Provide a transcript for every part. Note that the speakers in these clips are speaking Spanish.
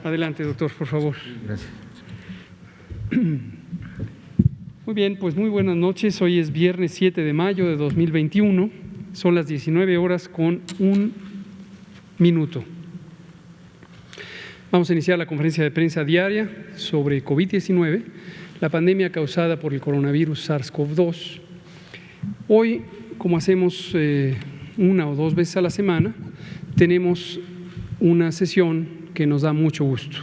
Adelante, doctor, por favor. Gracias. Muy bien, pues muy buenas noches. Hoy es viernes 7 de mayo de 2021. Son las 19 horas con 1 minuto. Vamos a iniciar la conferencia de prensa diaria sobre COVID-19, la pandemia causada por el coronavirus SARS-CoV-2. Hoy, como hacemos una o dos veces a la semana, tenemos una sesión que nos da mucho gusto.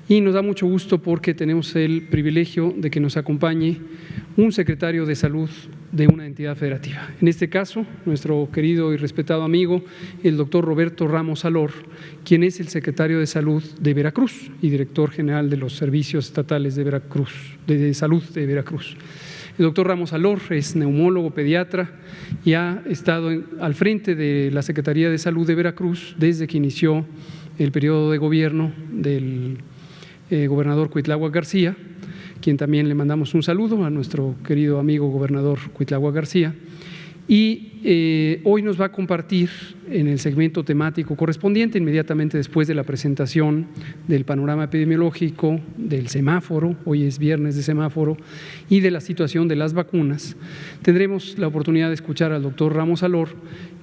Y nos da mucho gusto porque tenemos el privilegio de que nos acompañe un secretario de salud de una entidad federativa. En este caso, nuestro querido y respetado amigo, el doctor Roberto Ramos Alor, quien es el secretario de Salud de Veracruz y director general de los servicios estatales de Veracruz, de salud de Veracruz. El doctor Ramos Alor es neumólogo, pediatra y ha estado al frente de la Secretaría de Salud de Veracruz desde que inició el periodo de gobierno del gobernador Cuitláhuac García, quien también le mandamos un saludo a nuestro querido amigo gobernador Cuitláhuac García. Y hoy nos va a compartir en el segmento temático correspondiente, inmediatamente después de la presentación del panorama epidemiológico, del semáforo, hoy es viernes de semáforo, y de la situación de las vacunas, tendremos la oportunidad de escuchar al doctor Ramos Alor,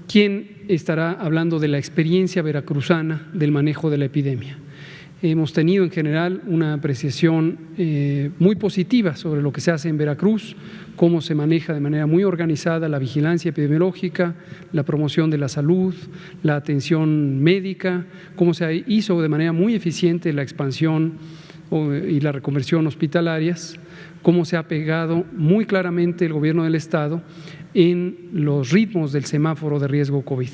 quien estará hablando de la experiencia veracruzana del manejo de la epidemia. Hemos tenido en general una apreciación muy positiva sobre lo que se hace en Veracruz, cómo se maneja de manera muy organizada la vigilancia epidemiológica, la promoción de la salud, la atención médica, cómo se hizo de manera muy eficiente la expansión y la reconversión hospitalarias, cómo se ha pegado muy claramente el gobierno del Estado en los ritmos del semáforo de riesgo COVID.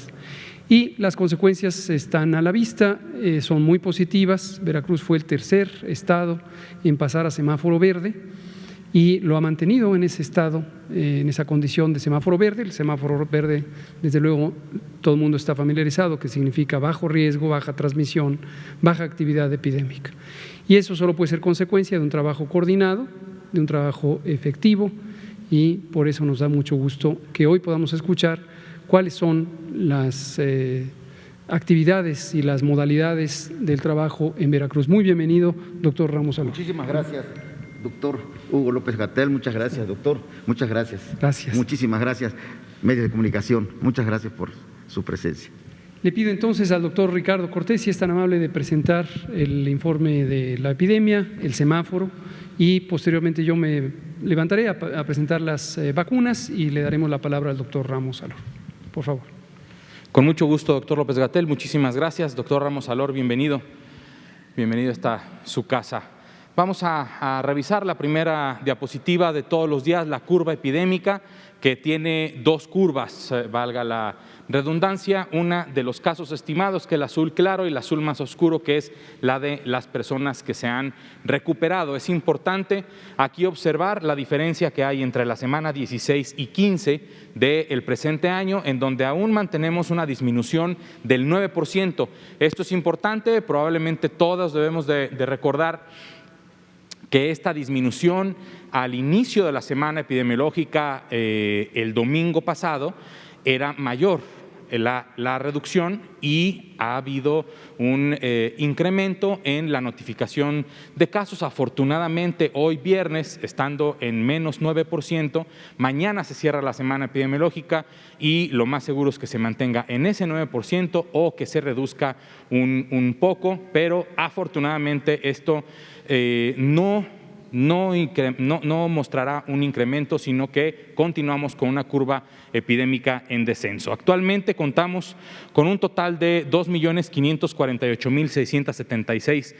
Y las consecuencias están a la vista, son muy positivas. Veracruz fue el tercer estado en pasar a semáforo verde y lo ha mantenido en ese estado, en esa condición de semáforo verde. El semáforo verde, desde luego, todo el mundo está familiarizado, que significa bajo riesgo, baja transmisión, baja actividad epidémica. Y eso solo puede ser consecuencia de un trabajo coordinado, de un trabajo efectivo, y por eso nos da mucho gusto que hoy podamos escuchar cuáles son las actividades y las modalidades del trabajo en Veracruz. Muy bienvenido, doctor Ramos Alor. Muchísimas gracias, doctor Hugo López-Gatell. Muchas gracias, doctor. Muchas gracias. Gracias. Muchísimas gracias, medios de comunicación. Muchas gracias por su presencia. Le pido entonces al doctor Ricardo Cortés, si es tan amable, de presentar el informe de la epidemia, el semáforo, y posteriormente yo me levantaré a presentar las vacunas y le daremos la palabra al doctor Ramos Alor. Por favor. Con mucho gusto, doctor López-Gatell. Muchísimas gracias. Doctor Ramos Alor, bienvenido. Bienvenido a esta su casa. Vamos a revisar la primera diapositiva de todos los días, la curva epidémica, que tiene dos curvas, valga la redundancia, una de los casos estimados, que es el azul claro, y el azul más oscuro, que es la de las personas que se han recuperado. Es importante aquí observar la diferencia que hay entre la semana 16 y 15 del presente año, en donde aún mantenemos una disminución del 9%. Esto es importante, probablemente todos debemos de recordar que esta disminución al inicio de la semana epidemiológica el domingo pasado era mayor la reducción, y ha habido un incremento en la notificación de casos. Afortunadamente, hoy viernes, estando en menos 9%, mañana se cierra la semana epidemiológica y lo más seguro es que se mantenga en ese 9% o que se reduzca un poco, pero afortunadamente esto no mostrará un incremento, sino que continuamos con una curva epidémica en descenso. Actualmente contamos con un total de 2.548.676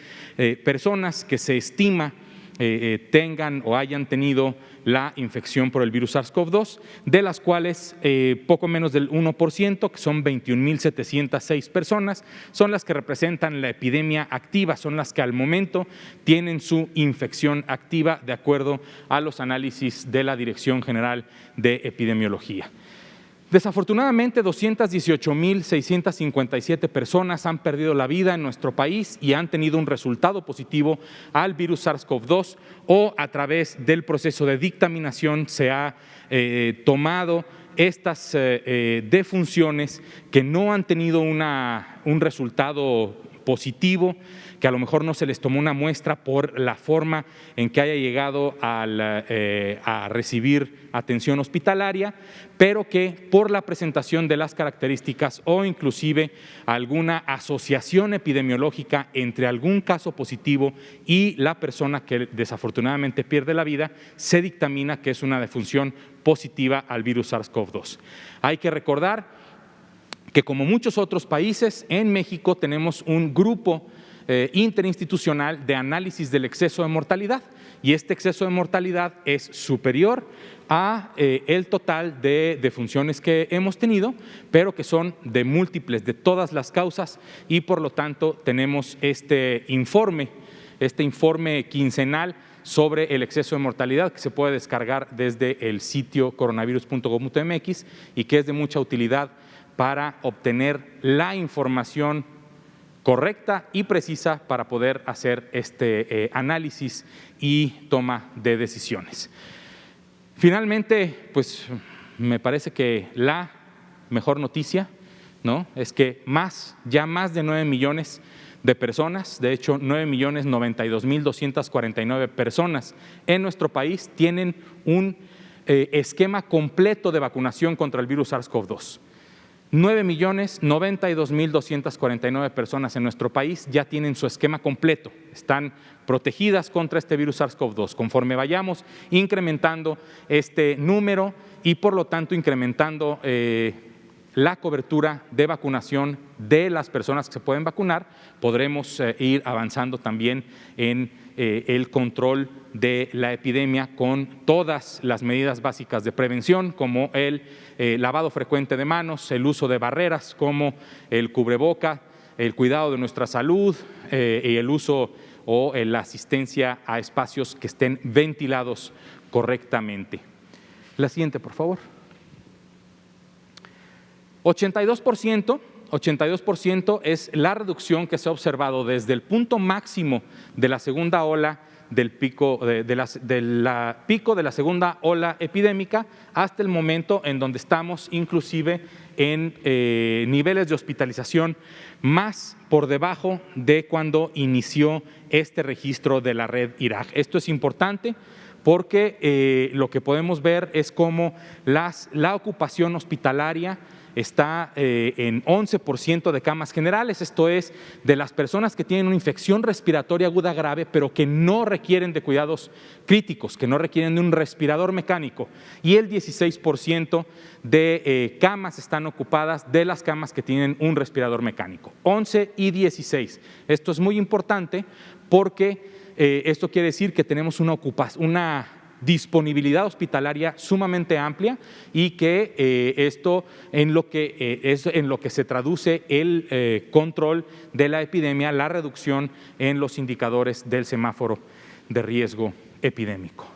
personas que se estima tengan o hayan tenido la infección por el virus SARS-CoV-2, de las cuales poco menos del 1%, que son 21.706 personas, son las que representan la epidemia activa, son las que al momento tienen su infección activa de acuerdo a los análisis de la Dirección General de Epidemiología. Desafortunadamente, 218,657 personas han perdido la vida en nuestro país y han tenido un resultado positivo al virus SARS-CoV-2, o a través del proceso de dictaminación se ha tomado estas defunciones que no han tenido un resultado positivo, que a lo mejor no se les tomó una muestra por la forma en que haya llegado a recibir atención hospitalaria, pero que por la presentación de las características o inclusive alguna asociación epidemiológica entre algún caso positivo y la persona que desafortunadamente pierde la vida, se dictamina que es una defunción positiva al virus SARS-CoV-2. Hay que recordar que, como muchos otros países, en México tenemos un grupo interinstitucional de análisis del exceso de mortalidad, y este exceso de mortalidad es superior a el total de defunciones que hemos tenido, pero que son de múltiples, de todas las causas, y por lo tanto tenemos este informe quincenal sobre el exceso de mortalidad, que se puede descargar desde el sitio coronavirus.gov.mx y que es de mucha utilidad para obtener la información correcta y precisa para poder hacer este análisis y toma de decisiones. Finalmente, pues me parece que la mejor noticia, ¿no?, es que ya más de 9 millones de personas, de hecho 9,92,249 personas en nuestro país tienen un esquema completo de vacunación contra el virus SARS-CoV-2. 9,92,249 personas en nuestro país ya tienen su esquema completo, están protegidas contra este virus SARS-CoV-2. Conforme vayamos incrementando este número y por lo tanto incrementando la cobertura de vacunación de las personas que se pueden vacunar, podremos ir avanzando también en el control de la epidemia con todas las medidas básicas de prevención, como el lavado frecuente de manos, el uso de barreras como el cubreboca, el cuidado de nuestra salud y el uso o la asistencia a espacios que estén ventilados correctamente. La siguiente, por favor. 82% es la reducción que se ha observado desde el punto máximo de la segunda ola del pico de la segunda ola epidémica hasta el momento en donde estamos inclusive en niveles de hospitalización más por debajo de cuando inició este registro de la red IRAG. Esto es importante porque lo que podemos ver es cómo la ocupación hospitalaria está en 11% de camas generales, esto es, de las personas que tienen una infección respiratoria aguda grave, pero que no requieren de cuidados críticos, que no requieren de un respirador mecánico, y el 16% de camas están ocupadas de las camas que tienen un respirador mecánico, 11 y 16. Esto es muy importante porque esto quiere decir que tenemos una disponibilidad hospitalaria sumamente amplia y que esto es en lo que se traduce el control de la epidemia, la reducción en los indicadores del semáforo de riesgo epidémico.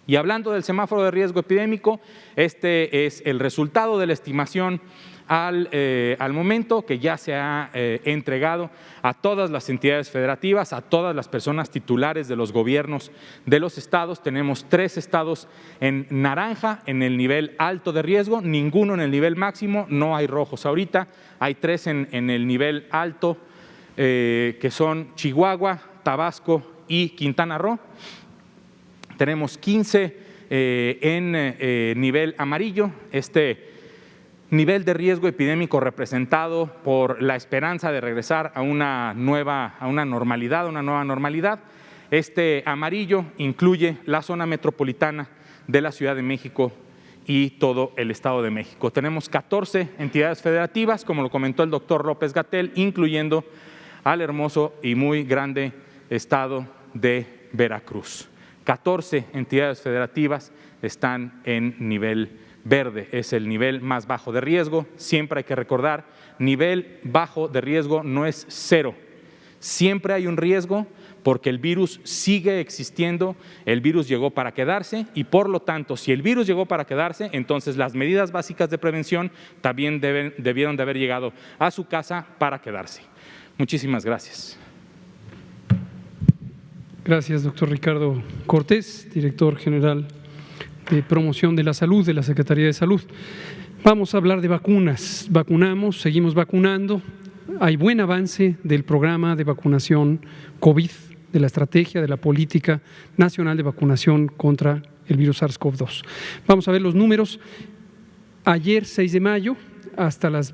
Y hablando del semáforo de riesgo epidémico, este es el resultado de la estimación al momento, que ya se ha entregado a todas las entidades federativas, a todas las personas titulares de los gobiernos de los estados. Tenemos 3 estados en naranja, en el nivel alto de riesgo, ninguno en el nivel máximo, no hay rojos ahorita, hay 3 en el nivel alto, que son Chihuahua, Tabasco y Quintana Roo. Tenemos 15 en nivel amarillo, este nivel de riesgo epidémico representado por la esperanza de regresar a una nueva normalidad. Este amarillo incluye la zona metropolitana de la Ciudad de México y todo el Estado de México. Tenemos 14 entidades federativas, como lo comentó el doctor López-Gatell, incluyendo al hermoso y muy grande estado de Veracruz. 14 entidades federativas están en nivel verde, es el nivel más bajo de riesgo. Siempre hay que recordar, nivel bajo de riesgo no es 0. Siempre hay un riesgo, porque el virus sigue existiendo, el virus llegó para quedarse y por lo tanto, si el virus llegó para quedarse, entonces las medidas básicas de prevención también debieron de haber llegado a su casa para quedarse. Muchísimas gracias. Gracias, doctor Ricardo Cortés, director general de Promoción de la Salud de la Secretaría de Salud. Vamos a hablar de vacunas. Vacunamos, seguimos vacunando. Hay buen avance del programa de vacunación COVID, de la estrategia de la política nacional de vacunación contra el virus SARS-CoV-2. Vamos a ver los números. Ayer, 6 de mayo, hasta las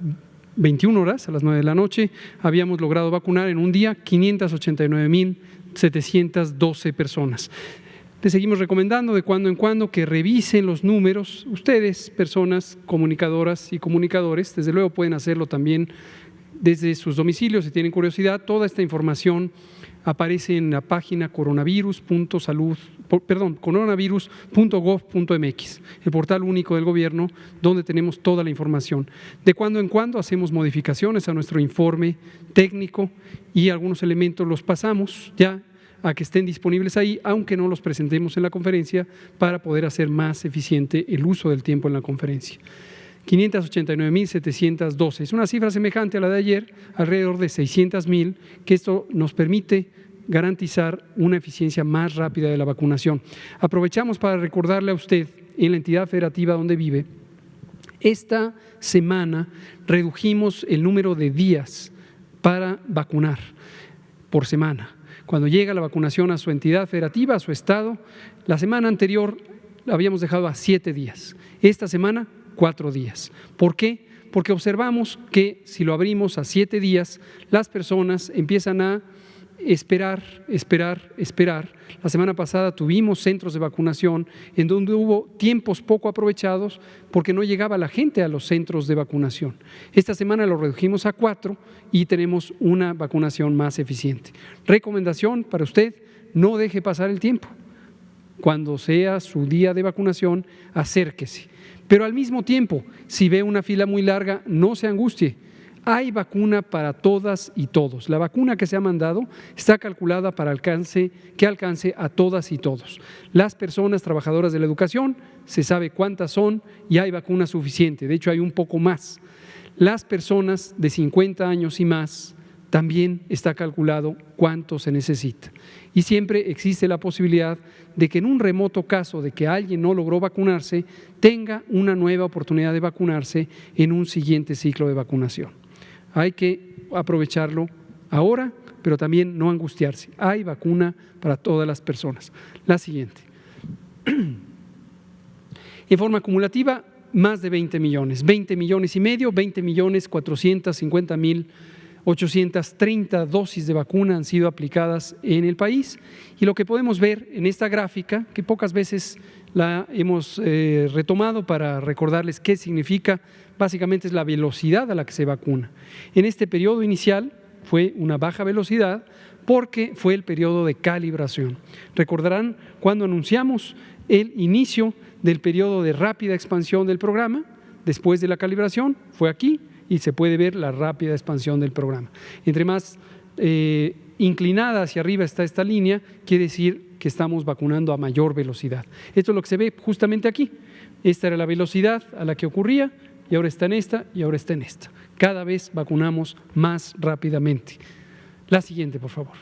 21 horas, a las 9 de la noche, habíamos logrado vacunar en un día 589,712 personas. Les seguimos recomendando de cuando en cuando que revisen los números. Ustedes, personas comunicadoras y comunicadores, desde luego pueden hacerlo también desde sus domicilios si tienen curiosidad. Toda esta información aparece en la página coronavirus.gov.mx, el portal único del gobierno donde tenemos toda la información. De cuando en cuando hacemos modificaciones a nuestro informe técnico y algunos elementos los pasamos ya a que estén disponibles ahí, aunque no los presentemos en la conferencia para poder hacer más eficiente el uso del tiempo en la conferencia. 589,712. Es una cifra semejante a la de ayer, alrededor de 600,000, que esto nos permite garantizar una eficiencia más rápida de la vacunación. Aprovechamos para recordarle a usted, en la entidad federativa donde vive, esta semana redujimos el número de días para vacunar por semana. Cuando llega la vacunación a su entidad federativa, a su estado, la semana anterior la habíamos dejado a 7 días. Esta semana, 4 días. ¿Por qué? Porque observamos que si lo abrimos a 7 días, las personas empiezan a esperar. La semana pasada tuvimos centros de vacunación en donde hubo tiempos poco aprovechados porque no llegaba la gente a los centros de vacunación. Esta semana lo redujimos a 4 y tenemos una vacunación más eficiente. Recomendación para usted, no deje pasar el tiempo. Cuando sea su día de vacunación, acérquese. Pero al mismo tiempo, si ve una fila muy larga, no se angustie. Hay vacuna para todas y todos. La vacuna que se ha mandado está calculada para que alcance a todas y todos. Las personas trabajadoras de la educación, se sabe cuántas son y hay vacuna suficiente. De hecho, hay un poco más. Las personas de 50 años y más, también está calculado cuánto se necesita. Y siempre existe la posibilidad de que en un remoto caso de que alguien no logró vacunarse, tenga una nueva oportunidad de vacunarse en un siguiente ciclo de vacunación. Hay que aprovecharlo ahora, pero también no angustiarse. Hay vacuna para todas las personas. La siguiente. En forma acumulativa, más de 20 millones, 20 millones y medio, 20,450,830 dosis de vacuna han sido aplicadas en el país. Y lo que podemos ver en esta gráfica, que pocas veces la hemos retomado para recordarles qué significa, básicamente es la velocidad a la que se vacuna. En este periodo inicial fue una baja velocidad porque fue el periodo de calibración. Recordarán cuando anunciamos el inicio del periodo de rápida expansión del programa, después de la calibración, fue aquí y se puede ver la rápida expansión del programa. Entre más inclinada hacia arriba está esta línea, quiere decir que estamos vacunando a mayor velocidad. Esto es lo que se ve justamente aquí. Esta era la velocidad a la que ocurría y ahora está en esta y ahora está en esta. Cada vez vacunamos más rápidamente. La siguiente, por favor.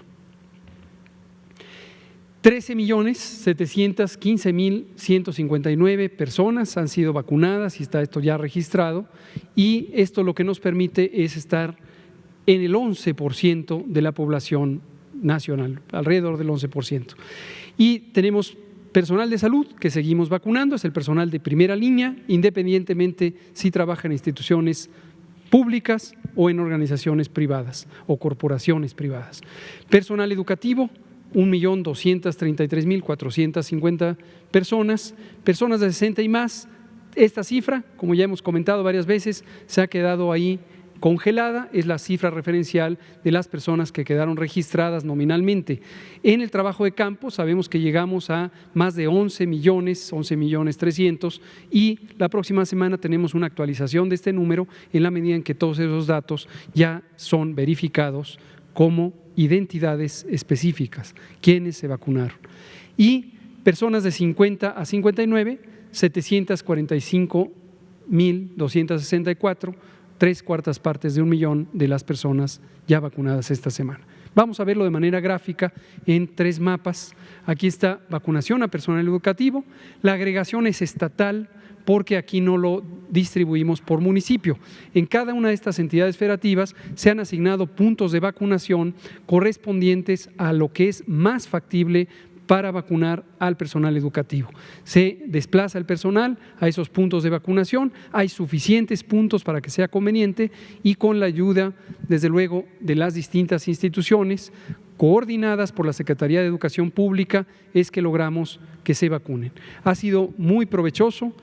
13,715,159 personas han sido vacunadas y está esto ya registrado, y esto lo que nos permite es estar en el 11% de la población nacional, alrededor del 11%. Y tenemos personal de salud que seguimos vacunando, es el personal de primera línea, independientemente si trabaja en instituciones públicas o en organizaciones privadas o corporaciones privadas. Personal educativo, 1,233,450 personas, personas de 60 y más. Esta cifra, como ya hemos comentado varias veces, se ha quedado ahí congelada, es la cifra referencial de las personas que quedaron registradas nominalmente. En el trabajo de campo sabemos que llegamos a más de 11,300,000 y la próxima semana tenemos una actualización de este número en la medida en que todos esos datos ya son verificados como identidades específicas, quienes se vacunaron. Y personas de 50 a 59, 745,264, 3/4 partes de 1,000,000 de las personas ya vacunadas esta semana. Vamos a verlo de manera gráfica en 3 mapas. Aquí está vacunación a personal educativo. La agregación es estatal porque aquí no lo distribuimos por municipio. En cada una de estas entidades federativas se han asignado puntos de vacunación correspondientes a lo que es más factible para vacunar al personal educativo. Se desplaza el personal a esos puntos de vacunación, hay suficientes puntos para que sea conveniente y con la ayuda, desde luego, de las distintas instituciones coordinadas por la Secretaría de Educación Pública, es que logramos que se vacunen. Ha sido muy provechoso.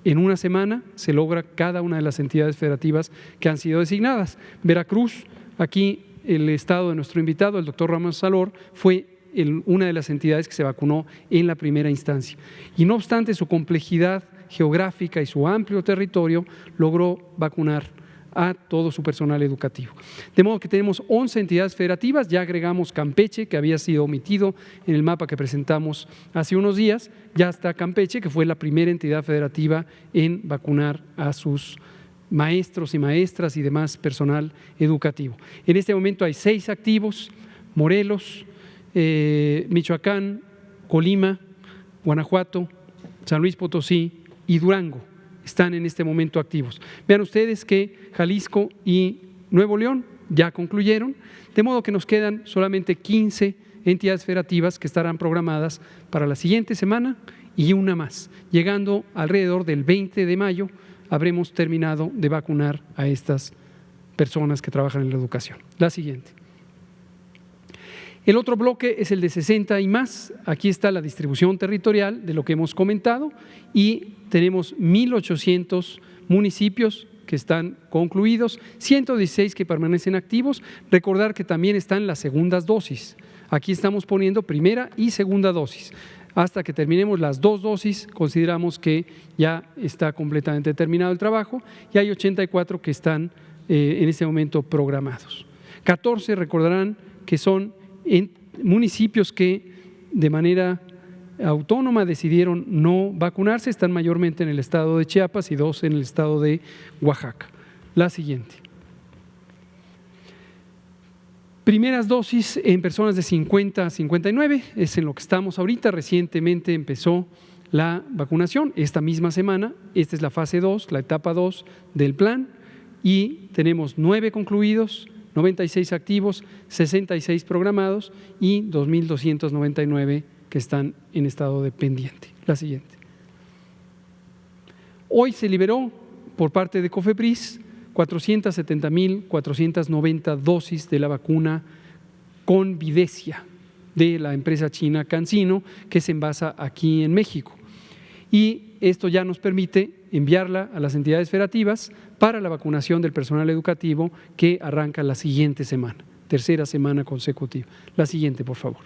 En una semana se logra cada una de las entidades federativas que han sido designadas. Veracruz, aquí el estado de nuestro invitado, el doctor Ramos Alor, fue una de las entidades que se vacunó en la primera instancia. Y no obstante su complejidad geográfica y su amplio territorio, logró vacunar a todo su personal educativo. De modo que tenemos 11 entidades federativas, ya agregamos Campeche, que había sido omitido en el mapa que presentamos hace unos días, ya está Campeche, que fue la primera entidad federativa en vacunar a sus maestros y maestras y demás personal educativo. En este momento hay 6 activos: Morelos, Michoacán, Colima, Guanajuato, San Luis Potosí y Durango están en este momento activos. Vean ustedes que Jalisco y Nuevo León ya concluyeron, de modo que nos quedan solamente 15 entidades federativas que estarán programadas para la siguiente semana y una más. Llegando alrededor del 20 de mayo habremos terminado de vacunar a estas personas que trabajan en la educación. La siguiente. El otro bloque es el de 60 y más. Aquí está la distribución territorial de lo que hemos comentado y tenemos 1,800 municipios que están concluidos, 116 que permanecen activos. Recordar que también están las segundas dosis. Aquí estamos poniendo primera y segunda dosis. Hasta que terminemos las 2 dosis, consideramos que ya está completamente terminado el trabajo y hay 84 que están en este momento programados. 14 recordarán que son en municipios que de manera autónoma decidieron no vacunarse, están mayormente en el estado de Chiapas y 2 en el estado de Oaxaca. La siguiente. Primeras dosis en personas de 50 a 59, es en lo que estamos ahorita. Recientemente empezó la vacunación, esta misma semana. Esta es la fase 2, la etapa 2 del plan y tenemos 9 concluidos, 96 activos, 66 programados y 2,299 que están en estado de pendiente. La siguiente. Hoy se liberó por parte de COFEPRIS 470,490 dosis de la vacuna con Videcia de la empresa china CanSino, que se envasa aquí en México. Y esto ya nos permite enviarla a las entidades federativas para la vacunación del personal educativo que arranca la siguiente semana, tercera semana consecutiva. La siguiente, por favor.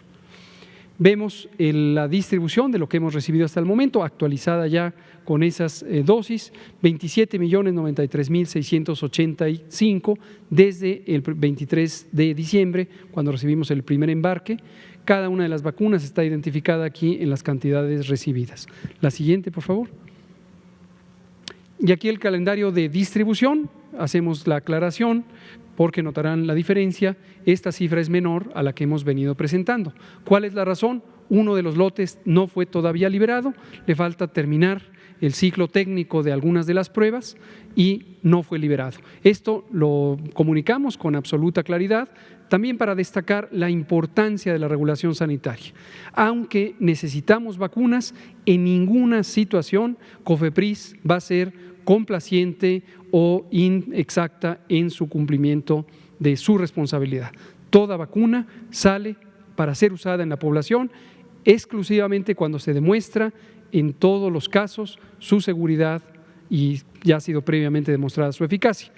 Vemos la distribución de lo que hemos recibido hasta el momento, actualizada ya con esas dosis, 27,093,685 desde el 23 de diciembre, cuando recibimos el primer embarque. Cada una de las vacunas está identificada aquí en las cantidades recibidas. La siguiente, por favor. Y aquí el calendario de distribución, hacemos la aclaración porque notarán la diferencia, esta cifra es menor a la que hemos venido presentando. ¿Cuál es la razón? Uno de los lotes no fue todavía liberado, le falta terminar el ciclo técnico de algunas de las pruebas y no fue liberado. Esto lo comunicamos con absoluta claridad, también para destacar la importancia de la regulación sanitaria. Aunque necesitamos vacunas, en ninguna situación COFEPRIS va a ser complaciente o inexacta en su cumplimiento de su responsabilidad. Toda vacuna sale para ser usada en la población exclusivamente cuando se demuestra en todos los casos su seguridad y ya ha sido previamente demostrada su eficacia.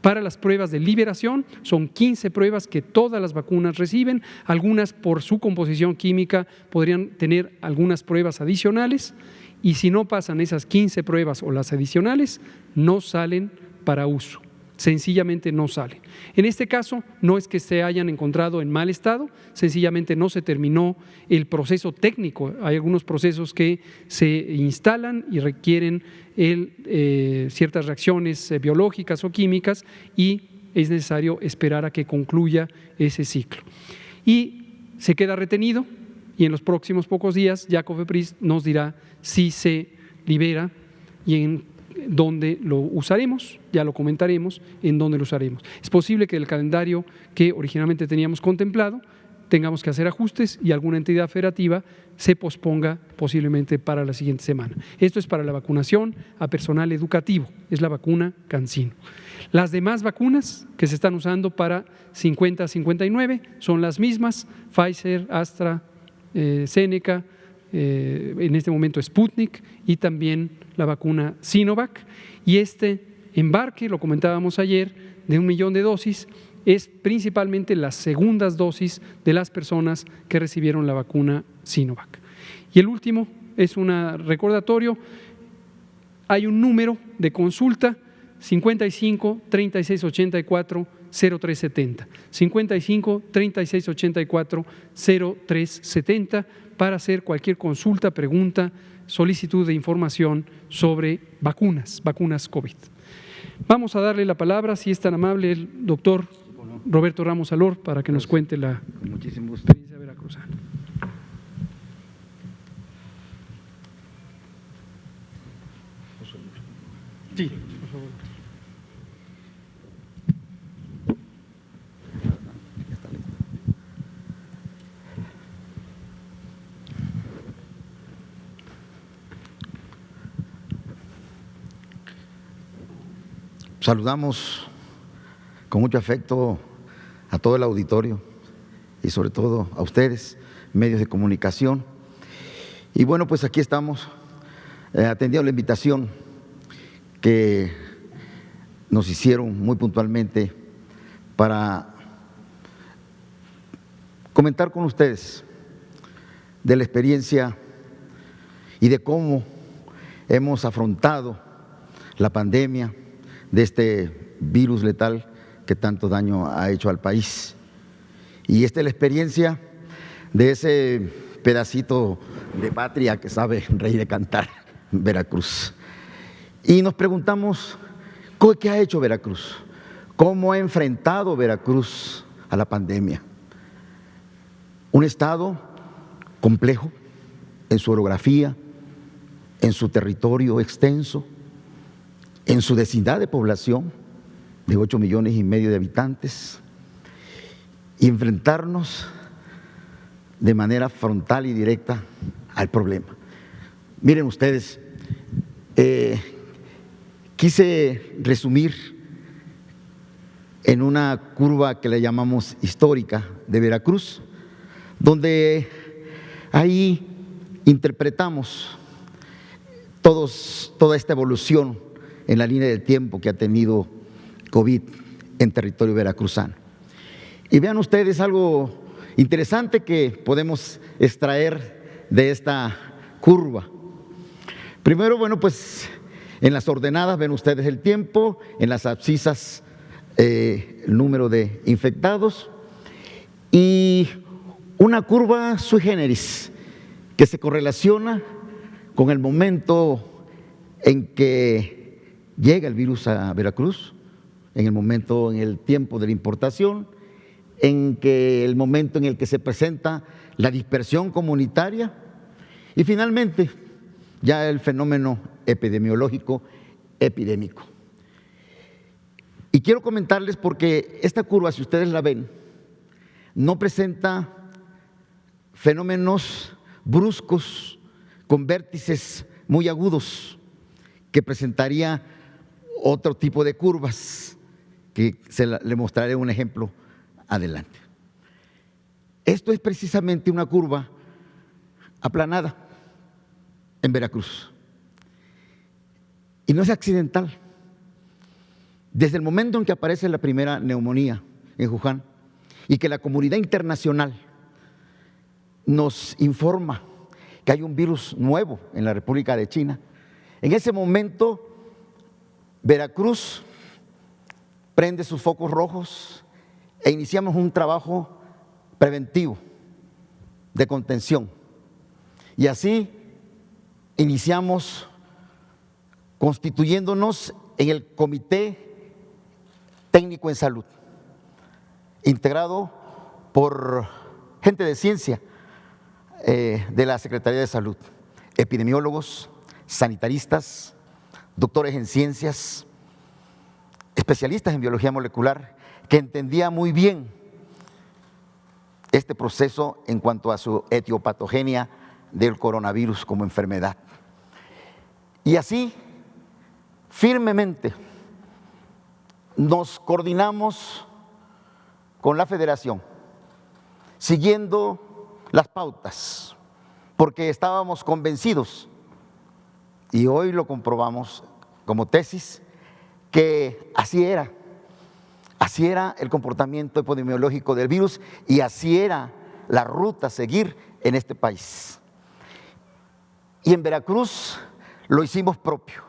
Para las pruebas de liberación son 15 pruebas que todas las vacunas reciben, algunas por su composición química podrían tener algunas pruebas adicionales y si no pasan esas 15 pruebas o las adicionales no salen para uso. sencillamente no salen. En este caso, no es que se hayan encontrado en mal estado, sencillamente no se terminó el proceso técnico. Hay algunos procesos que se instalan y requieren ciertas reacciones biológicas o químicas y es necesario esperar a que concluya ese ciclo. Y se queda retenido y en los próximos pocos días ya COFEPRIS nos dirá si se libera y en dónde lo usaremos, ya lo comentaremos, en dónde lo usaremos. Es posible que el calendario que originalmente teníamos contemplado tengamos que hacer ajustes y alguna entidad federativa se posponga posiblemente para la siguiente semana. Esto es para la vacunación a personal educativo, es la vacuna CanSino. Las demás vacunas que se están usando para 50 a 59 son las mismas, Pfizer, AstraZeneca, en este momento Sputnik y también la vacuna Sinovac. Y este embarque, lo comentábamos ayer, de 1 millón de dosis, es principalmente las segundas dosis de las personas que recibieron la vacuna Sinovac. Y el último es un recordatorio, hay un número de consulta 55 36 84 0370, 55 36 84 0370 para hacer cualquier consulta, pregunta, solicitud de información sobre vacunas COVID. Vamos a darle la palabra, si es tan amable, el doctor Roberto Ramos Alor para que nos cuente la experiencia veracruzana. Sí, por favor. Saludamos con mucho afecto a todo el auditorio y sobre todo a ustedes, medios de comunicación. Y bueno, pues aquí estamos atendiendo la invitación que nos hicieron muy puntualmente para comentar con ustedes de la experiencia y de cómo hemos afrontado la pandemia de este virus letal que tanto daño ha hecho al país. Y esta es la experiencia de ese pedacito de patria que sabe reír de cantar, Veracruz. Y nos preguntamos, ¿qué ha hecho Veracruz? ¿Cómo ha enfrentado Veracruz a la pandemia? Un estado complejo en su orografía, en su territorio extenso, en su densidad de población de 8,5 millones de habitantes, y enfrentarnos de manera frontal y directa al problema. Miren ustedes, quise resumir en una curva que le llamamos histórica de Veracruz, donde ahí interpretamos toda esta evolución en la línea del tiempo que ha tenido COVID en territorio veracruzano. Y vean ustedes algo interesante que podemos extraer de esta curva. Primero, bueno, pues en las ordenadas ven ustedes el tiempo, en las abscisas el número de infectados y una curva sui generis que se correlaciona con el momento en que llega el virus a Veracruz, en el tiempo de la importación, el momento en el que se presenta la dispersión comunitaria y finalmente ya el fenómeno epidemiológico epidémico. Y quiero comentarles porque esta curva, si ustedes la ven, no presenta fenómenos bruscos con vértices muy agudos que presentaría otro tipo de curvas que le mostraré un ejemplo adelante. Esto es precisamente una curva aplanada en Veracruz y no es accidental. Desde el momento en que aparece la primera neumonía en Wuhan y que la comunidad internacional nos informa que hay un virus nuevo en la República de China, en ese momento Veracruz prende sus focos rojos e iniciamos un trabajo preventivo de contención. Y así iniciamos constituyéndonos en el Comité Técnico en Salud, integrado por gente de ciencia de la Secretaría de Salud, epidemiólogos, sanitaristas, doctores en ciencias, especialistas en biología molecular, que entendía muy bien este proceso en cuanto a su etiopatogenia del coronavirus como enfermedad. Y así, firmemente, nos coordinamos con la Federación, siguiendo las pautas, porque estábamos convencidos, y hoy lo comprobamos como tesis, que así era el comportamiento epidemiológico del virus y así era la ruta a seguir en este país. Y en Veracruz lo hicimos propio,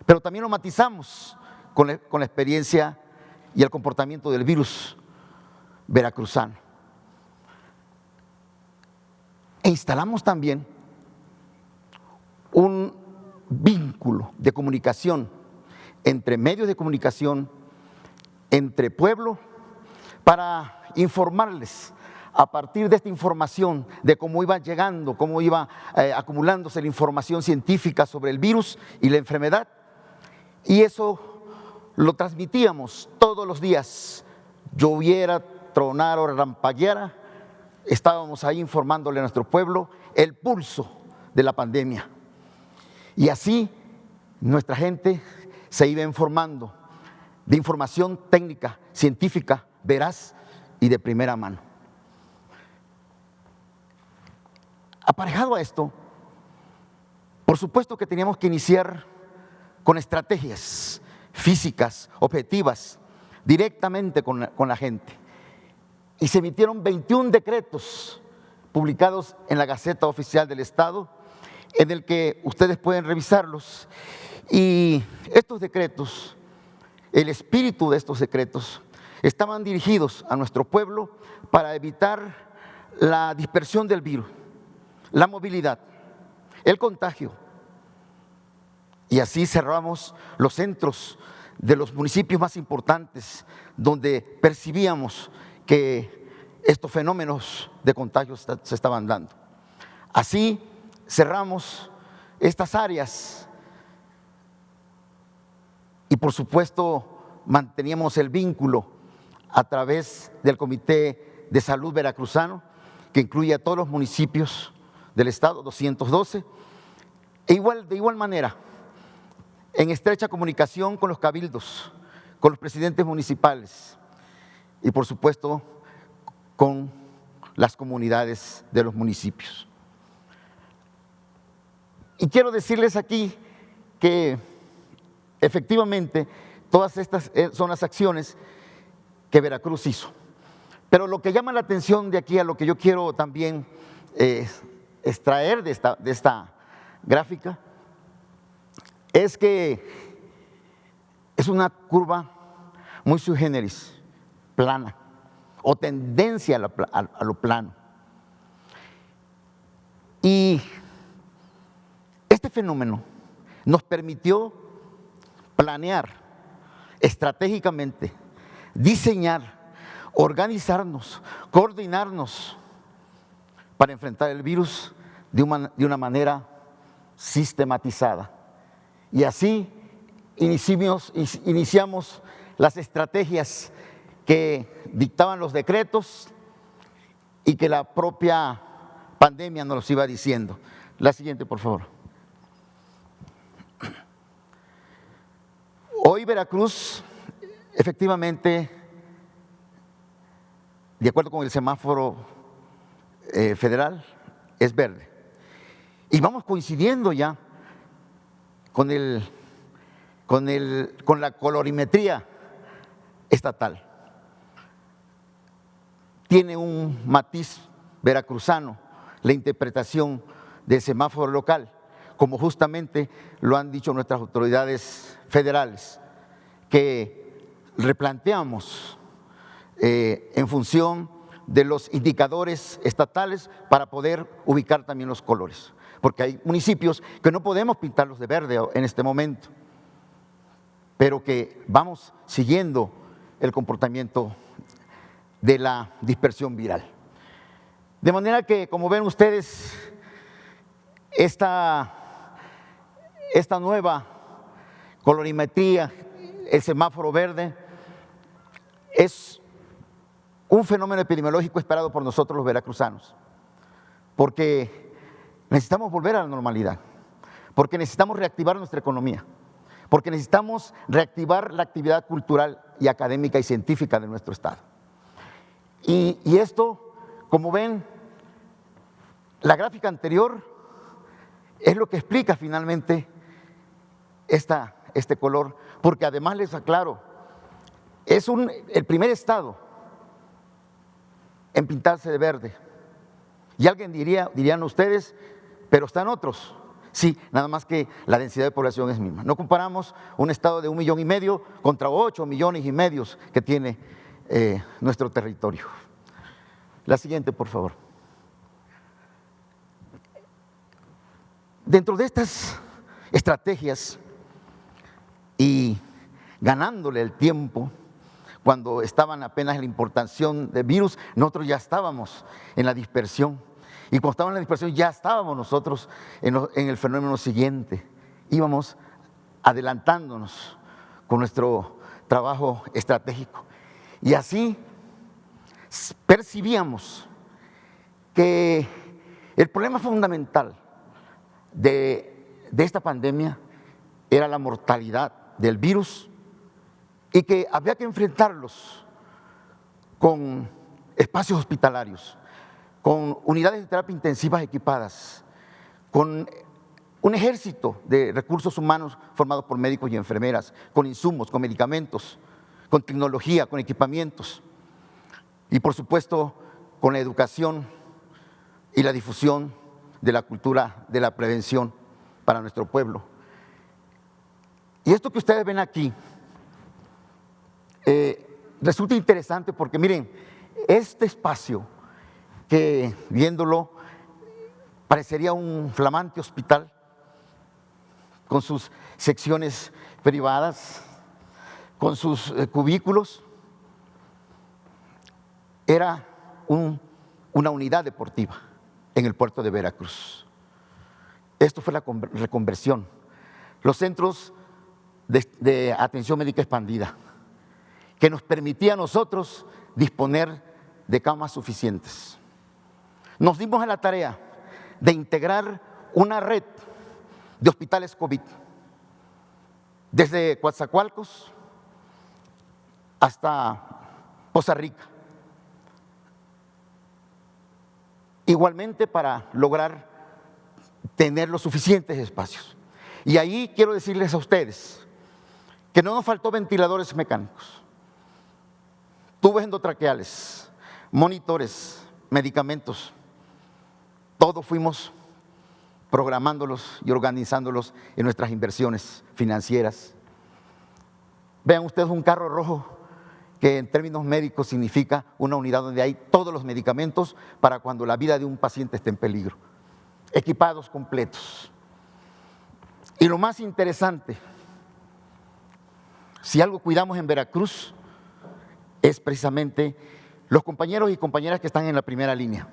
pero también lo matizamos con la experiencia y el comportamiento del virus veracruzano. E instalamos también un vínculo de comunicación entre medios de comunicación, entre pueblo, para informarles a partir de esta información de cómo iba llegando, cómo iba acumulándose la información científica sobre el virus y la enfermedad. Y eso lo transmitíamos todos los días, lloviera, tronara o relampagueara, estábamos ahí informándole a nuestro pueblo el pulso de la pandemia. Y así nuestra gente se iba informando de información técnica, científica, veraz y de primera mano. Aparejado a esto, por supuesto que teníamos que iniciar con estrategias físicas, objetivas, directamente con la gente. Y se emitieron 21 decretos publicados en la Gaceta Oficial del Estado, en el que ustedes pueden revisarlos. Y estos decretos, el espíritu de estos decretos, estaban dirigidos a nuestro pueblo para evitar la dispersión del virus, la movilidad, el contagio. Y así cerramos los centros de los municipios más importantes donde percibíamos que estos fenómenos de contagio se estaban dando. Así cerramos estas áreas y por supuesto manteníamos el vínculo a través del Comité de Salud Veracruzano, que incluye a todos los municipios del estado, 212, de igual manera, en estrecha comunicación con los cabildos, con los presidentes municipales y por supuesto con las comunidades de los municipios. Y quiero decirles aquí que efectivamente todas estas son las acciones que Veracruz hizo. Pero lo que llama la atención de aquí, a lo que yo quiero también extraer de esta gráfica, es que es una curva muy sui generis, plana, o tendencia a lo plano. Y este fenómeno nos permitió planear estratégicamente, diseñar, organizarnos, coordinarnos para enfrentar el virus de una manera sistematizada. Y así iniciamos las estrategias que dictaban los decretos y que la propia pandemia nos los iba diciendo. La siguiente, por favor. Hoy Veracruz, efectivamente, de acuerdo con el semáforo federal, es verde. Y vamos coincidiendo ya con la colorimetría estatal. Tiene un matiz veracruzano la interpretación del semáforo local, como justamente lo han dicho nuestras autoridades federales, que replanteamos en función de los indicadores estatales para poder ubicar también los colores. Porque hay municipios que no podemos pintarlos de verde en este momento, pero que vamos siguiendo el comportamiento de la dispersión viral. De manera que, como ven ustedes, esta nueva colorimetría, el semáforo verde, es un fenómeno epidemiológico esperado por nosotros los veracruzanos, porque necesitamos volver a la normalidad, porque necesitamos reactivar nuestra economía, porque necesitamos reactivar la actividad cultural y académica y científica de nuestro estado. Y esto, como ven, la gráfica anterior es lo que explica finalmente este color, porque además les aclaro, es el primer estado en pintarse de verde. Y alguien dirían ustedes, pero están otros. Sí, nada más que la densidad de población es misma. No comparamos un estado de 1,5 millones contra 8,5 millones que tiene nuestro territorio. La siguiente, por favor. Dentro de estas estrategias y ganándole el tiempo, cuando estaban apenas en la importación de virus, nosotros ya estábamos en la dispersión. Y cuando estábamos en la dispersión, ya estábamos nosotros en el fenómeno siguiente. Íbamos adelantándonos con nuestro trabajo estratégico. Y así percibíamos que el problema fundamental de esta pandemia era la mortalidad del virus y que había que enfrentarlos con espacios hospitalarios, con unidades de terapia intensivas equipadas, con un ejército de recursos humanos formados por médicos y enfermeras, con insumos, con medicamentos, con tecnología, con equipamientos y por supuesto con la educación y la difusión de la cultura de la prevención para nuestro pueblo. Y esto que ustedes ven aquí resulta interesante porque miren, este espacio que viéndolo parecería un flamante hospital con sus secciones privadas, con sus cubículos, era una unidad deportiva en el puerto de Veracruz. Esto fue la reconversión. Los centros de atención médica expandida, que nos permitía a nosotros disponer de camas suficientes. Nos dimos a la tarea de integrar una red de hospitales COVID, desde Coatzacoalcos hasta Poza Rica. Igualmente para lograr tener los suficientes espacios. Y ahí quiero decirles a ustedes que no nos faltó ventiladores mecánicos, tubos endotraqueales, monitores, medicamentos. Todos fuimos programándolos y organizándolos en nuestras inversiones financieras. Vean ustedes un carro rojo que en términos médicos significa una unidad donde hay todos los medicamentos para cuando la vida de un paciente esté en peligro, equipados completos. Y lo más interesante, si algo cuidamos en Veracruz, es precisamente los compañeros y compañeras que están en la primera línea,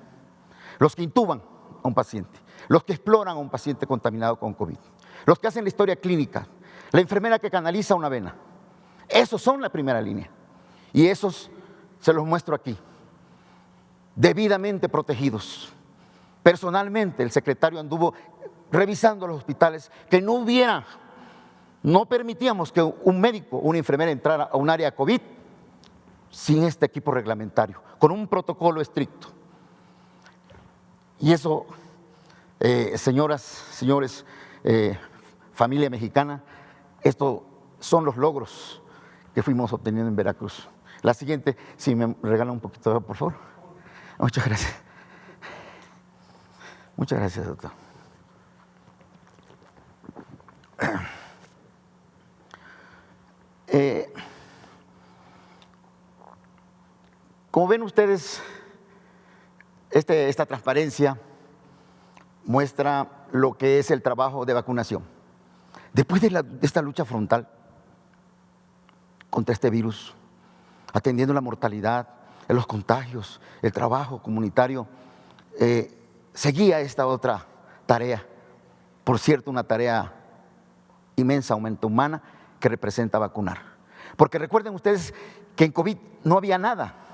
los que intuban a un paciente, los que exploran a un paciente contaminado con COVID, los que hacen la historia clínica, la enfermera que canaliza una vena. Esos son la primera línea y esos se los muestro aquí, debidamente protegidos. Personalmente el secretario anduvo revisando los hospitales que no permitíamos que un médico o una enfermera entrara a un área COVID sin este equipo reglamentario, con un protocolo estricto. Y eso, señoras, señores, familia mexicana, estos son los logros que fuimos obteniendo en Veracruz. La siguiente, si me regalan un poquito, por favor. Muchas gracias. Muchas gracias, doctor. Como ven ustedes, esta transparencia muestra lo que es el trabajo de vacunación. Después de esta lucha frontal contra este virus, atendiendo la mortalidad, los contagios, el trabajo comunitario, seguía esta otra tarea, por cierto, una tarea inmensamente humana que representa vacunar. Porque recuerden ustedes que en COVID no había nada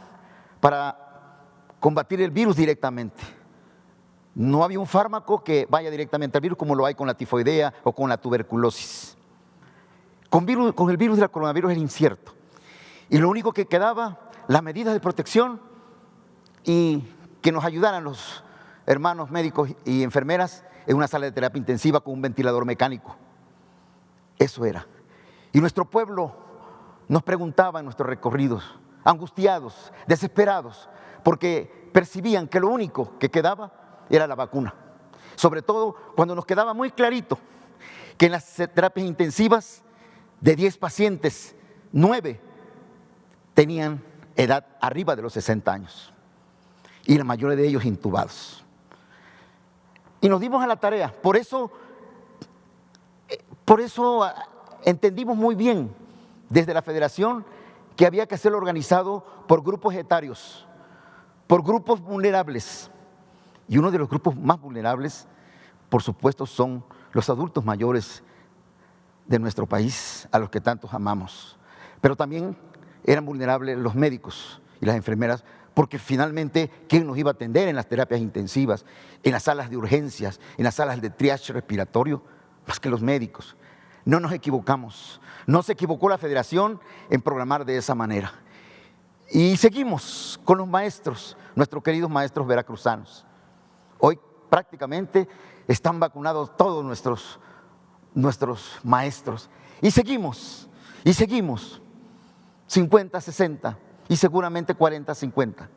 para combatir el virus directamente. No había un fármaco que vaya directamente al virus como lo hay con la tifoidea o con la tuberculosis. Con el virus del coronavirus era incierto. Y lo único que quedaba, las medidas de protección y que nos ayudaran los hermanos médicos y enfermeras en una sala de terapia intensiva con un ventilador mecánico. Eso era. Y nuestro pueblo nos preguntaba en nuestros recorridos, angustiados, desesperados, porque percibían que lo único que quedaba era la vacuna. Sobre todo cuando nos quedaba muy clarito que en las terapias intensivas de 10 pacientes, 9 tenían edad arriba de los 60 años y la mayoría de ellos intubados. Y nos dimos a la tarea. Por eso entendimos muy bien desde la federación que había que hacerlo organizado por grupos etarios, por grupos vulnerables. Y uno de los grupos más vulnerables, por supuesto, son los adultos mayores de nuestro país, a los que tantos amamos. Pero también eran vulnerables los médicos y las enfermeras, porque finalmente, ¿quién nos iba a atender en las terapias intensivas, en las salas de urgencias, en las salas de triage respiratorio? Más que los médicos. No nos equivocamos. No se equivocó la federación en programar de esa manera. Y seguimos con los maestros, nuestros queridos maestros veracruzanos. Hoy prácticamente están vacunados todos nuestros maestros. Y seguimos, 50, 60 y seguramente 40, 50.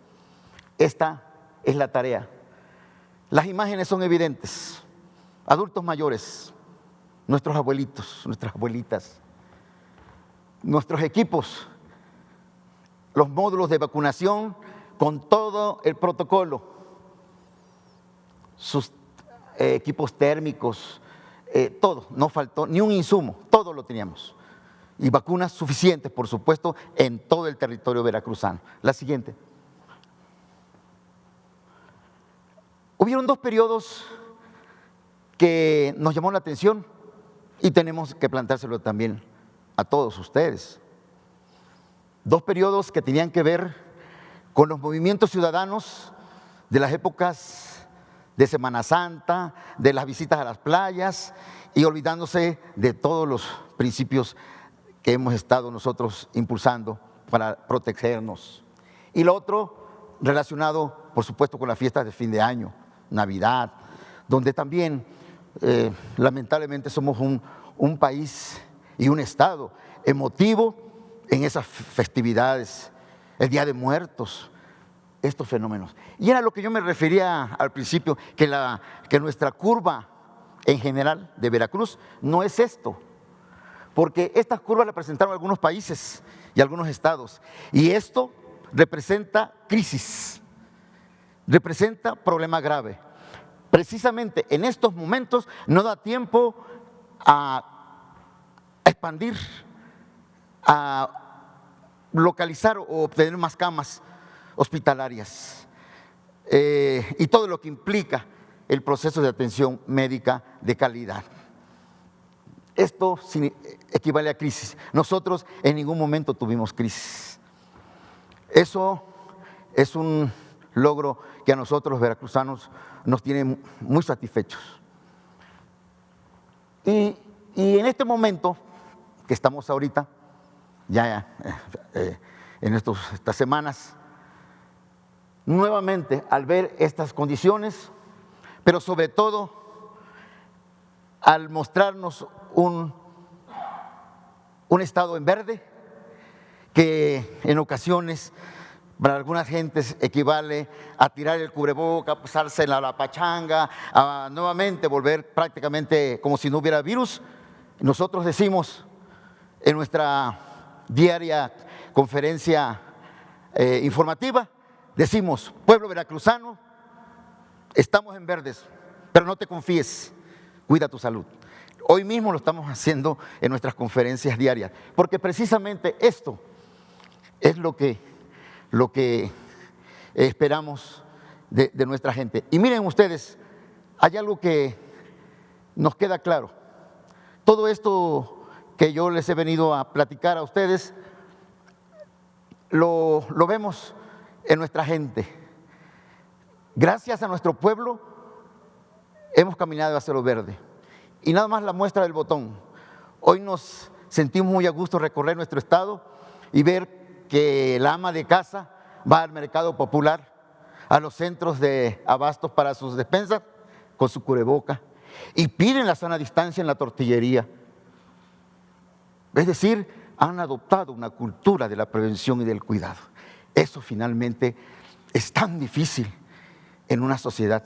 Esta es la tarea. Las imágenes son evidentes. Adultos mayores, nuestros abuelitos, nuestras abuelitas, nuestros equipos, los módulos de vacunación con todo el protocolo, sus equipos térmicos, todo, no faltó ni un insumo, todo lo teníamos. Y vacunas suficientes, por supuesto, en todo el territorio veracruzano. La siguiente. Hubieron 2 periodos que nos llamó la atención y tenemos que plantárselo también a todos ustedes. 2 periodos que tenían que ver con los movimientos ciudadanos de las épocas de Semana Santa, de las visitas a las playas y olvidándose de todos los principios que hemos estado nosotros impulsando para protegernos. Y lo otro relacionado, por supuesto, con las fiestas de fin de año, Navidad, donde también lamentablemente somos un país y un estado emotivo en esas festividades, el Día de Muertos, estos fenómenos. Y era lo que yo me refería al principio, que nuestra curva en general de Veracruz no es esto, porque estas curvas la presentaron algunos países y algunos estados, y esto representa crisis, representa problema grave. Precisamente en estos momentos no da tiempo a expandir, a localizar o obtener más camas hospitalarias y todo lo que implica el proceso de atención médica de calidad. Esto equivale a crisis. Nosotros en ningún momento tuvimos crisis. Eso es un logro que a nosotros los veracruzanos nos tiene muy satisfechos. Y en este momento que estamos ahorita, ya en estas semanas, nuevamente al ver estas condiciones, pero sobre todo al mostrarnos un estado en verde que en ocasiones para algunas gentes equivale a tirar el cubreboca, a pasarse la pachanga, a nuevamente volver prácticamente como si no hubiera virus. Nosotros decimos en nuestra diaria conferencia informativa decimos, pueblo veracruzano, estamos en verdes, pero no te confíes, cuida tu salud. Hoy mismo lo estamos haciendo en nuestras conferencias diarias, porque precisamente esto es lo que esperamos de nuestra gente. Y miren ustedes, hay algo que nos queda claro. Todo esto que yo les he venido a platicar a ustedes, lo vemos en nuestra gente. Gracias a nuestro pueblo hemos caminado hacia lo verde. Y nada más la muestra del botón. Hoy nos sentimos muy a gusto recorrer nuestro estado y ver que la ama de casa va al mercado popular, a los centros de abastos para sus despensas con su cubreboca y piden la sana distancia en la tortillería. Es decir, han adoptado una cultura de la prevención y del cuidado. Eso finalmente es tan difícil en una sociedad.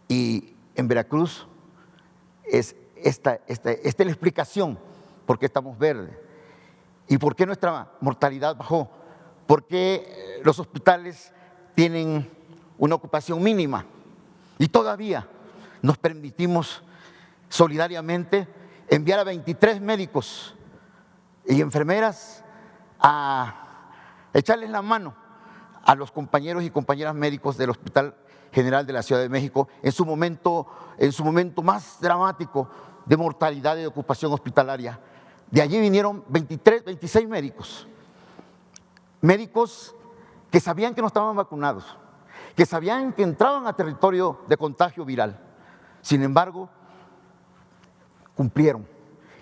Y en Veracruz esta es la explicación por qué estamos verdes y por qué nuestra mortalidad bajó, por qué los hospitales tienen una ocupación mínima y todavía nos permitimos solidariamente enviar a 23 médicos y enfermeras a echarles la mano a los compañeros y compañeras médicos del Hospital General de la Ciudad de México en su momento más dramático de mortalidad y de ocupación hospitalaria. De allí vinieron 26 médicos que sabían que no estaban vacunados, que sabían que entraban a territorio de contagio viral. Sin embargo, cumplieron,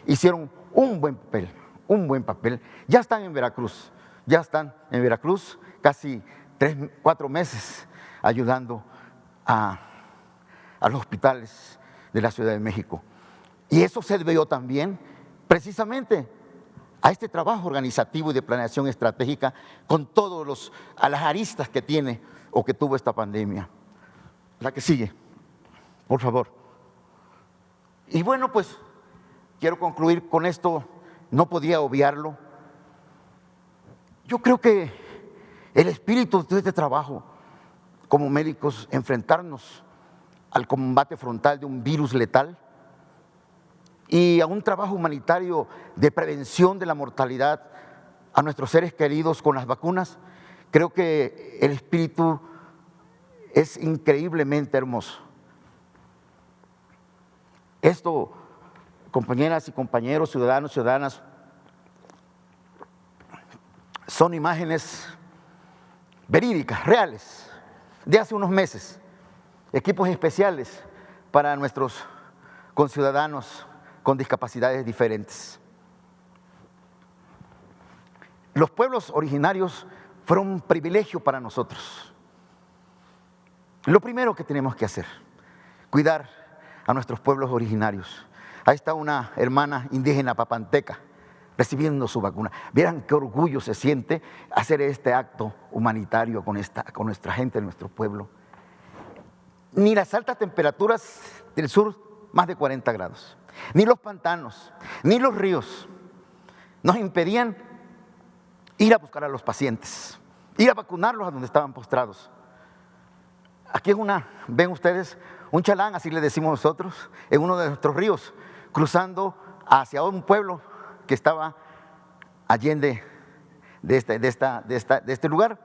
hicieron un buen papel. Ya están en Veracruz casi 4 meses ayudando a los hospitales de la Ciudad de México. Y eso se debió también precisamente a este trabajo organizativo y de planeación estratégica con todas las aristas que tiene o que tuvo esta pandemia. La que sigue, por favor. Y bueno, pues quiero concluir con esto, no podía obviarlo. Yo creo que el espíritu de este trabajo como médicos, enfrentarnos al combate frontal de un virus letal y a un trabajo humanitario de prevención de la mortalidad a nuestros seres queridos con las vacunas, creo que el espíritu es increíblemente hermoso. Esto, compañeras y compañeros, ciudadanos, ciudadanas, son imágenes verídicas, reales, de hace unos meses, equipos especiales para nuestros conciudadanos con discapacidades diferentes. Los pueblos originarios fueron un privilegio para nosotros. Lo primero que tenemos que hacer, cuidar a nuestros pueblos originarios. Ahí está una hermana indígena papanteca recibiendo su vacuna. Vieran qué orgullo se siente hacer este acto humanitario con nuestra gente, nuestro pueblo. Ni las altas temperaturas del sur, más de 40 grados, ni los pantanos, ni los ríos nos impedían ir a buscar a los pacientes, ir a vacunarlos a donde estaban postrados. Aquí es ven ustedes, un chalán, así le decimos nosotros, en uno de nuestros ríos, cruzando hacia un pueblo que estaba allende de este lugar.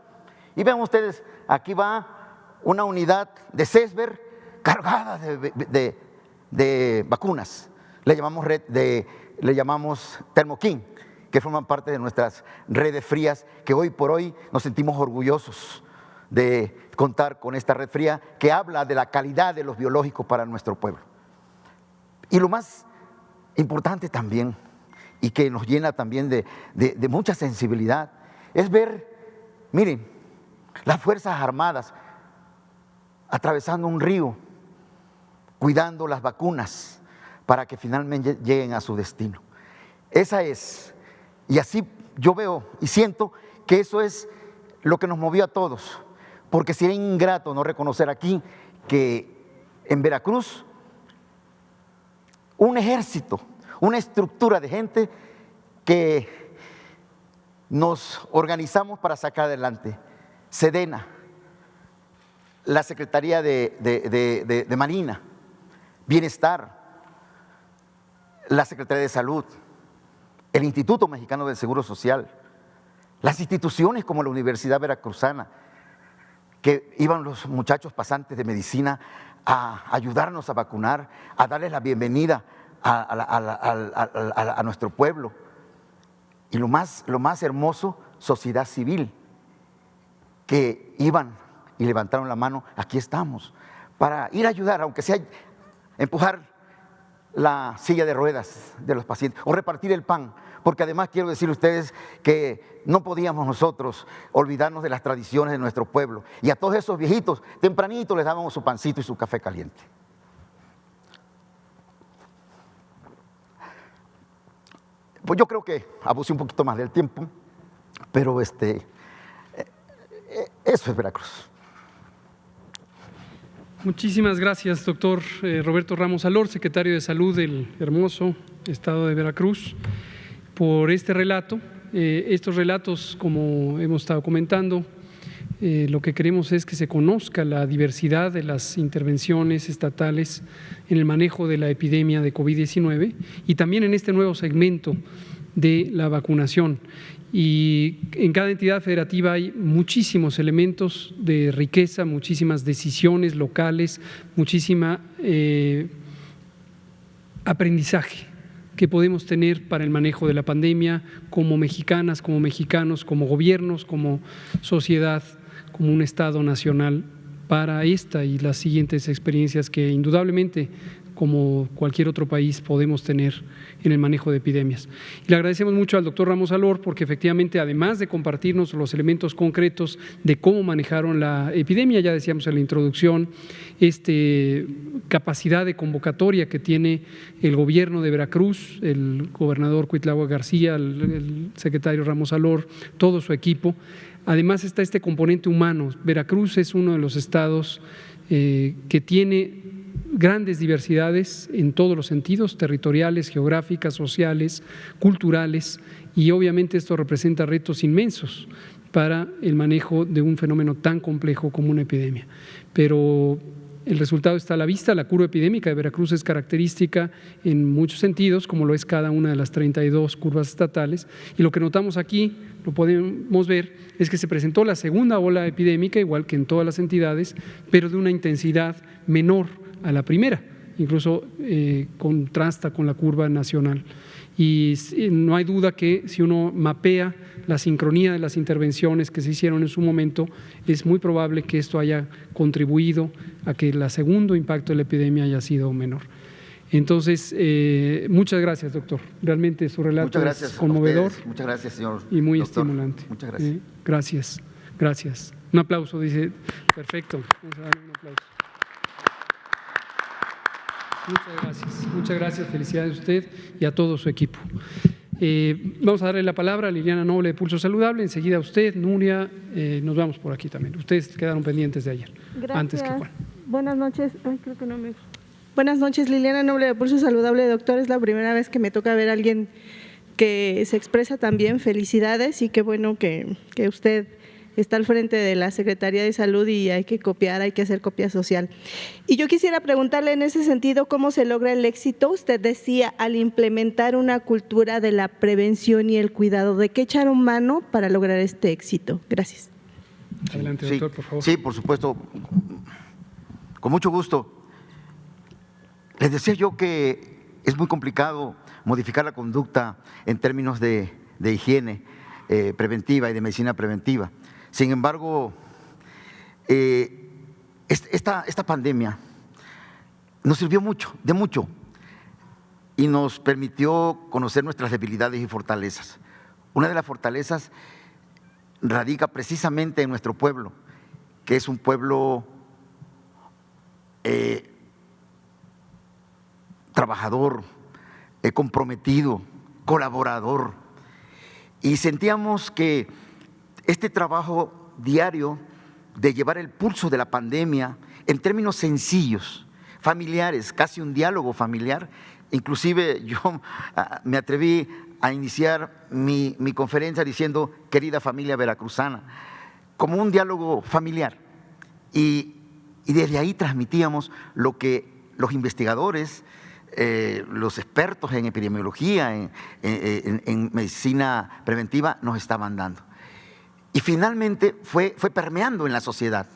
Y vean ustedes, aquí va una unidad de CESBER cargada de vacunas. Le llamamos Thermokin, que forman parte de nuestras redes frías, que hoy por hoy nos sentimos orgullosos de contar con esta red fría que habla de la calidad de los biológicos para nuestro pueblo. Y lo más importante también, y que nos llena también de mucha sensibilidad, es ver, miren, las Fuerzas Armadas atravesando un río, cuidando las vacunas para que finalmente lleguen a su destino. Esa es, y así yo veo y siento que eso es lo que nos movió a todos, porque sería ingrato no reconocer aquí que en Veracruz un ejército, una estructura de gente que nos organizamos para sacar adelante Sedena, la Secretaría de Marina, Bienestar, la Secretaría de Salud, el Instituto Mexicano del Seguro Social, las instituciones como la Universidad Veracruzana, que iban los muchachos pasantes de medicina a ayudarnos a vacunar, a darles la bienvenida a nuestro pueblo. Y lo más hermoso, sociedad civil, que iban y levantaron la mano, aquí estamos, para ir a ayudar, aunque sea empujar la silla de ruedas de los pacientes o repartir el pan, porque además quiero decir a ustedes que no podíamos nosotros olvidarnos de las tradiciones de nuestro pueblo, y a todos esos viejitos tempranito les dábamos su pancito y su café caliente. Pues yo creo que abusé un poquito más del tiempo, pero eso es Veracruz. Muchísimas gracias, doctor Roberto Ramos Alor, secretario de Salud del hermoso estado de Veracruz, por este relato. Estos relatos, como hemos estado comentando, lo que queremos es que se conozca la diversidad de las intervenciones estatales en el manejo de la epidemia de COVID-19 y también en este nuevo segmento de la vacunación. Y en cada entidad federativa hay muchísimos elementos de riqueza, muchísimas decisiones locales, muchísima aprendizaje que podemos tener para el manejo de la pandemia como mexicanas, como mexicanos, como gobiernos, como sociedad, como un Estado nacional para esta y las siguientes experiencias que indudablemente, como cualquier otro país, podemos tener en el manejo de epidemias. Y le agradecemos mucho al doctor Ramos Alor porque efectivamente, además de compartirnos los elementos concretos de cómo manejaron la epidemia, ya decíamos en la introducción, capacidad de convocatoria que tiene el gobierno de Veracruz, el gobernador Cuitláhuac García, el secretario Ramos Alor, todo su equipo. Además está este componente humano. Veracruz es uno de los estados que tiene grandes diversidades en todos los sentidos, territoriales, geográficas, sociales, culturales, y obviamente esto representa retos inmensos para el manejo de un fenómeno tan complejo como una epidemia. Pero el resultado está a la vista. La curva epidémica de Veracruz es característica en muchos sentidos, como lo es cada una de las 32 curvas estatales, y lo que notamos aquí, lo podemos ver, es que se presentó la segunda ola epidémica, igual que en todas las entidades, pero de una intensidad menor a la primera, incluso contrasta con la curva nacional. Y no hay duda que si uno mapea la sincronía de las intervenciones que se hicieron en su momento, es muy probable que esto haya contribuido a que el segundo impacto de la epidemia haya sido menor. Entonces, muchas gracias, doctor. Realmente su relato es conmovedor. Muchas gracias, señor y muy doctor. Estimulante. Muchas gracias. Gracias, gracias. Un aplauso, dice. Perfecto. Vamos a darle un aplauso. Muchas gracias, felicidades a usted y a todo su equipo. Vamos a darle la palabra a Liliana Noble de Pulso Saludable, enseguida a usted, Nuria, nos vamos por aquí también. Ustedes quedaron pendientes de ayer. Gracias. Antes que Juan. Buenas noches. Ay, creo que no me... Buenas noches, Liliana Noble de Pulso Saludable, doctor. Es la primera vez que me toca ver a alguien que se expresa tan bien. Felicidades y qué bueno que usted está al frente de la Secretaría de Salud y hay que copiar, hay que hacer copia social. Y yo quisiera preguntarle en ese sentido, ¿cómo se logra el éxito? Usted decía, al implementar una cultura de la prevención y el cuidado, ¿de qué echaron mano para lograr este éxito? Gracias. Adelante, doctor, por favor. Sí, por supuesto, con mucho gusto. Les decía yo que es muy complicado modificar la conducta en términos de higiene preventiva y de medicina preventiva. Sin embargo, esta pandemia nos sirvió de mucho, y nos permitió conocer nuestras debilidades y fortalezas. Una de las fortalezas radica precisamente en nuestro pueblo, que es un pueblo trabajador, comprometido, colaborador, y sentíamos que este trabajo diario de llevar el pulso de la pandemia en términos sencillos, familiares, casi un diálogo familiar, inclusive yo me atreví a iniciar mi conferencia diciendo querida familia veracruzana, como un diálogo familiar. Y desde ahí transmitíamos lo que los investigadores, los expertos en epidemiología, en medicina preventiva nos estaban dando. Y finalmente fue permeando en la sociedad,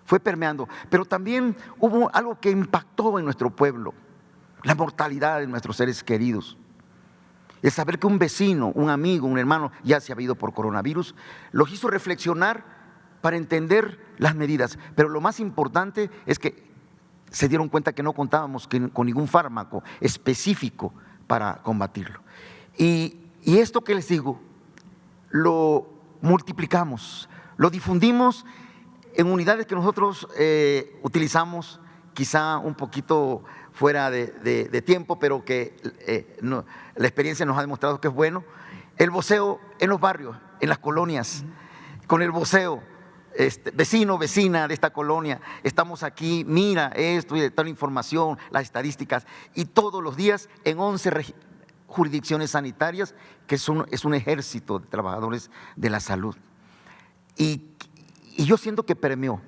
fue permeando. Pero también hubo algo que impactó en nuestro pueblo, la mortalidad de nuestros seres queridos. El saber que un vecino, un amigo, un hermano ya se había ido por coronavirus, los hizo reflexionar para entender las medidas. Pero lo más importante es que se dieron cuenta que no contábamos con ningún fármaco específico para combatirlo. Y esto que les digo, lo multiplicamos, lo difundimos en unidades que nosotros utilizamos, quizá un poquito fuera de tiempo, pero que la experiencia nos ha demostrado que es bueno. El voceo en los barrios, en las colonias, con el voceo, vecino, vecina de esta colonia, estamos aquí, mira esto y toda la información, las estadísticas, y todos los días en 11 jurisdicciones sanitarias, que es un ejército de trabajadores de la salud. Y yo siento que permeó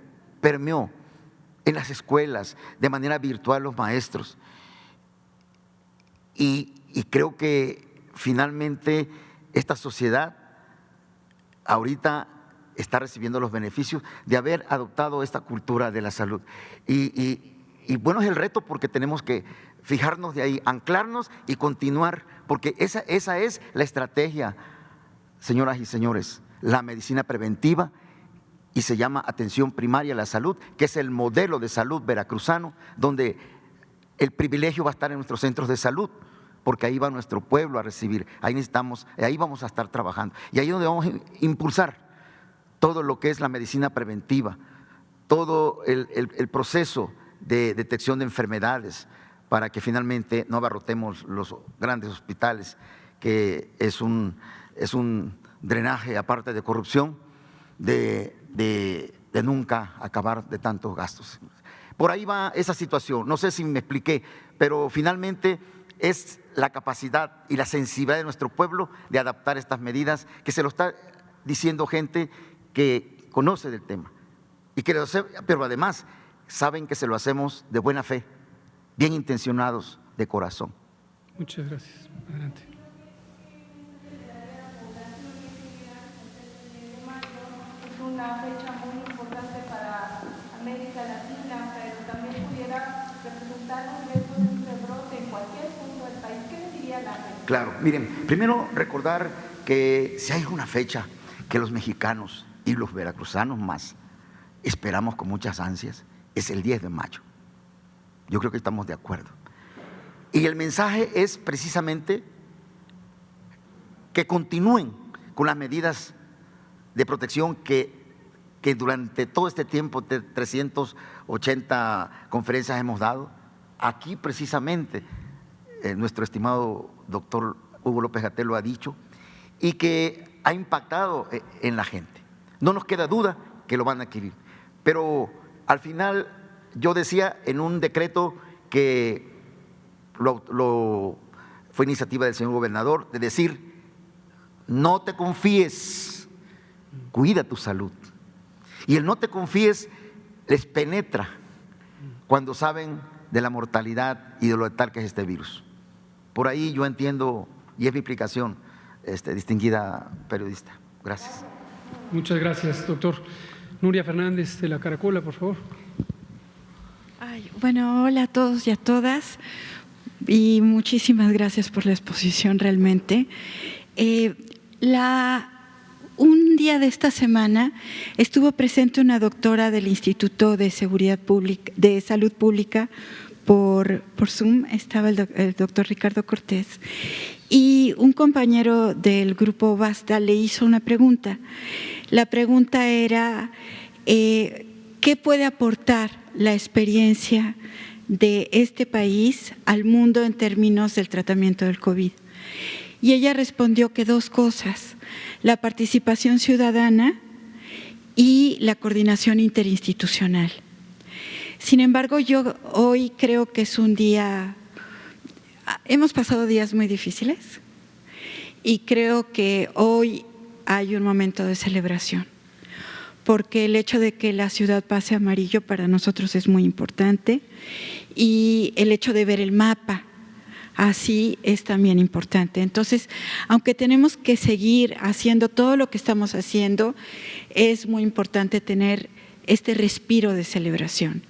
en las escuelas, de manera virtual los maestros. Y creo que finalmente esta sociedad ahorita está recibiendo los beneficios de haber adoptado esta cultura de la salud. Y bueno, es el reto porque tenemos que fijarnos de ahí, anclarnos y continuar, porque esa es la estrategia, señoras y señores, la medicina preventiva, y se llama atención primaria a la salud, que es el modelo de salud veracruzano, donde el privilegio va a estar en nuestros centros de salud, porque ahí va nuestro pueblo a recibir, ahí vamos a estar trabajando, y ahí es donde vamos a impulsar todo lo que es la medicina preventiva, todo el proceso de detección de enfermedades, para que finalmente no abarrotemos los grandes hospitales, que es un drenaje, aparte de corrupción, de nunca acabar de tantos gastos. Por ahí va esa situación, no sé si me expliqué, pero finalmente es la capacidad y la sensibilidad de nuestro pueblo de adaptar estas medidas, que se lo está diciendo gente que conoce del tema, y que pero además saben que se lo hacemos de buena fe, bien intencionados, de corazón. Muchas gracias. Adelante. Una fecha muy importante para América Latina, pero también pudiera representar un riesgo de un rebrote en cualquier punto del país. ¿Qué le diría la gente? Claro, miren, primero recordar que si hay una fecha que los mexicanos y los veracruzanos más esperamos con muchas ansias, es el 10 de mayo. Yo creo que estamos de acuerdo. Y el mensaje es precisamente que continúen con las medidas de protección que durante todo este tiempo, de 380 conferencias hemos dado. Aquí precisamente nuestro estimado doctor Hugo López-Gatell lo ha dicho, y que ha impactado en la gente. No nos queda duda que lo van a adquirir. Pero al final yo decía en un decreto que fue iniciativa del señor gobernador, de decir, no te confíes, cuida tu salud. Y el no te confíes les penetra cuando saben de la mortalidad y de lo letal que es este virus. Por ahí yo entiendo, y es mi explicación, distinguida periodista. Gracias. Muchas gracias, doctor. Nuria Fernández de la Caracola, por favor. Bueno, hola a todos y a todas, y muchísimas gracias por la exposición realmente. Un día de esta semana estuvo presente una doctora del Instituto de Salud Pública por Zoom, estaba el doctor Ricardo Cortés, y un compañero del grupo Basta le hizo una pregunta. La pregunta era, ¿qué puede aportar la experiencia de este país al mundo en términos del tratamiento del COVID? Y ella respondió que dos cosas: la participación ciudadana y la coordinación interinstitucional. Sin embargo, yo hoy creo que es un día, hemos pasado días muy difíciles y creo que hoy hay un momento de celebración, porque el hecho de que la ciudad pase a amarillo para nosotros es muy importante y el hecho de ver el mapa así es también importante. Entonces, aunque tenemos que seguir haciendo todo lo que estamos haciendo, es muy importante tener este respiro de celebración.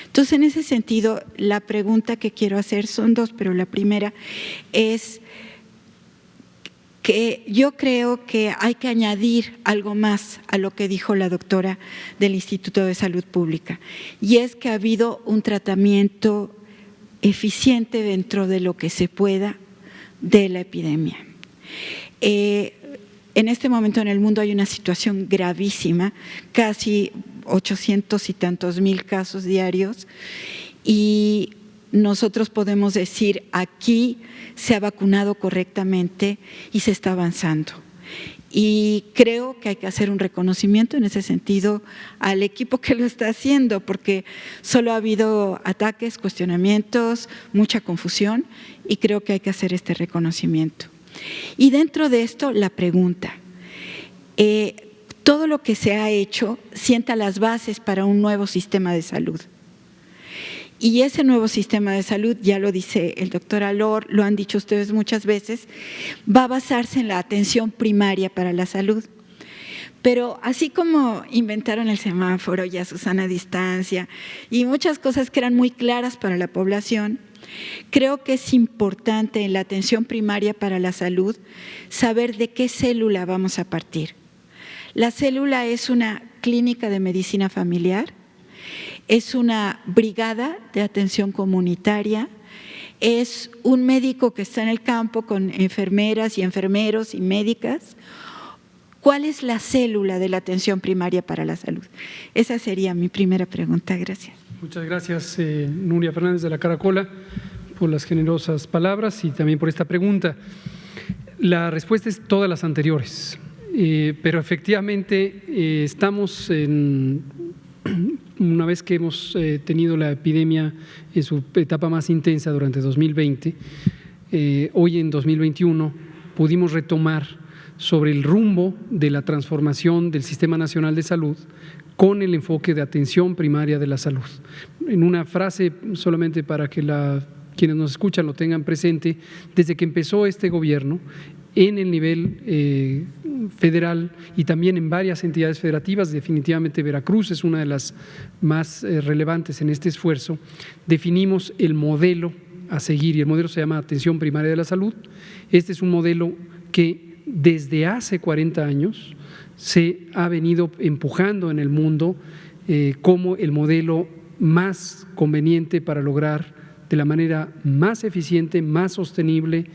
Entonces, en ese sentido, la pregunta que quiero hacer son dos, pero la primera es que yo creo que hay que añadir algo más a lo que dijo la doctora del Instituto de Salud Pública, y es que ha habido un tratamiento eficiente dentro de lo que se pueda de la epidemia. En este momento en el mundo hay una situación gravísima, casi 800 y tantos mil casos diarios, y nosotros podemos decir aquí se ha vacunado correctamente y se está avanzando. Y creo que hay que hacer un reconocimiento en ese sentido al equipo que lo está haciendo, porque solo ha habido ataques, cuestionamientos, mucha confusión, y creo que hay que hacer este reconocimiento. Y dentro de esto, la pregunta, todo lo que se ha hecho sienta las bases para un nuevo sistema de salud. Y ese nuevo sistema de salud, ya lo dice el doctor Alor, lo han dicho ustedes muchas veces, va a basarse en la atención primaria para la salud. Pero así como inventaron el semáforo y a su sana distancia y muchas cosas que eran muy claras para la población, creo que es importante en la atención primaria para la salud saber de qué célula vamos a partir. La célula es una clínica de medicina familiar, es una brigada de atención comunitaria, es un médico que está en el campo con enfermeras y enfermeros y médicas. ¿Cuál es la célula de la atención primaria para la salud? Esa sería mi primera pregunta. Gracias. Muchas gracias, Nuria Fernández de la Caracola, por las generosas palabras y también por esta pregunta. La respuesta es todas las anteriores, pero efectivamente estamos una vez que hemos tenido la epidemia en su etapa más intensa durante 2020, hoy en 2021 pudimos retomar sobre el rumbo de la transformación del Sistema Nacional de Salud con el enfoque de atención primaria de la salud. En una frase, solamente para que quienes nos escuchan lo tengan presente, desde que empezó este gobierno, en el nivel federal y también en varias entidades federativas, definitivamente Veracruz es una de las más relevantes en este esfuerzo, definimos el modelo a seguir y el modelo se llama Atención Primaria de la Salud. Este es un modelo que desde hace 40 años se ha venido empujando en el mundo como el modelo más conveniente para lograr de la manera más eficiente, más sostenible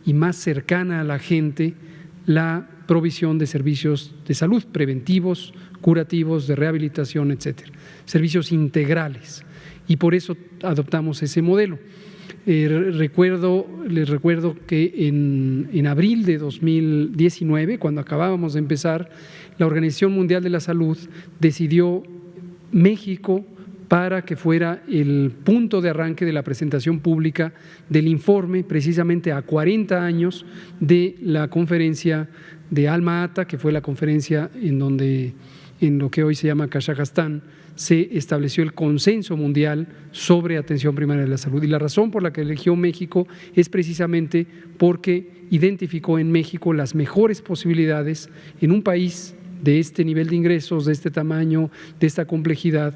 y más cercana a la gente la provisión de servicios de salud preventivos, curativos, de rehabilitación, etcétera, servicios integrales, y por eso adoptamos ese modelo. Les recuerdo que en abril de 2019, cuando acabábamos de empezar, la Organización Mundial de la Salud decidió México para que fuera el punto de arranque de la presentación pública del informe, precisamente a 40 años de la conferencia de Alma Ata, que fue la conferencia en lo que hoy se llama Kazajstán, se estableció el consenso mundial sobre atención primaria de la salud. Y la razón por la que eligió México es precisamente porque identificó en México las mejores posibilidades en un país de este nivel de ingresos, de este tamaño, de esta complejidad,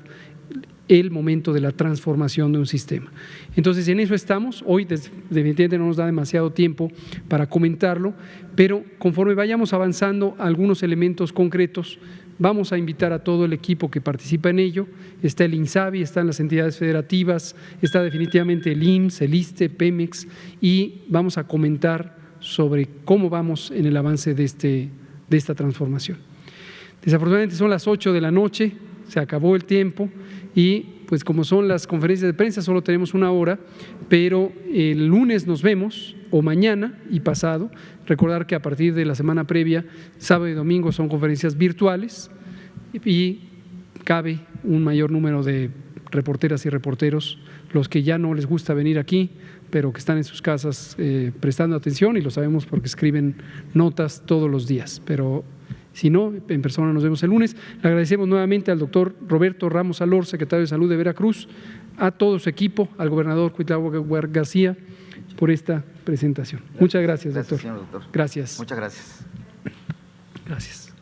el momento de la transformación de un sistema. Entonces, en eso estamos. Hoy, definitivamente, no nos da demasiado tiempo para comentarlo, pero conforme vayamos avanzando algunos elementos concretos, vamos a invitar a todo el equipo que participa en ello. Está el INSABI, están las entidades federativas, está definitivamente el IMSS, el ISSSTE, Pemex, y vamos a comentar sobre cómo vamos en el avance de esta transformación. Desafortunadamente son las 8 de la noche, se acabó el tiempo y pues como son las conferencias de prensa solo tenemos una hora, pero el lunes nos vemos o mañana y pasado. Recordar que a partir de la semana previa, sábado y domingo son conferencias virtuales y cabe un mayor número de reporteras y reporteros, los que ya no les gusta venir aquí, pero que están en sus casas prestando atención, y lo sabemos porque escriben notas todos los días, pero si no, en persona nos vemos el lunes. Le agradecemos nuevamente al doctor Roberto Ramos Alor, secretario de Salud de Veracruz, a todo su equipo, al gobernador Cuitlahua García, por esta presentación. Muchas gracias, doctor. Gracias, señor doctor. Gracias. Muchas gracias. Gracias.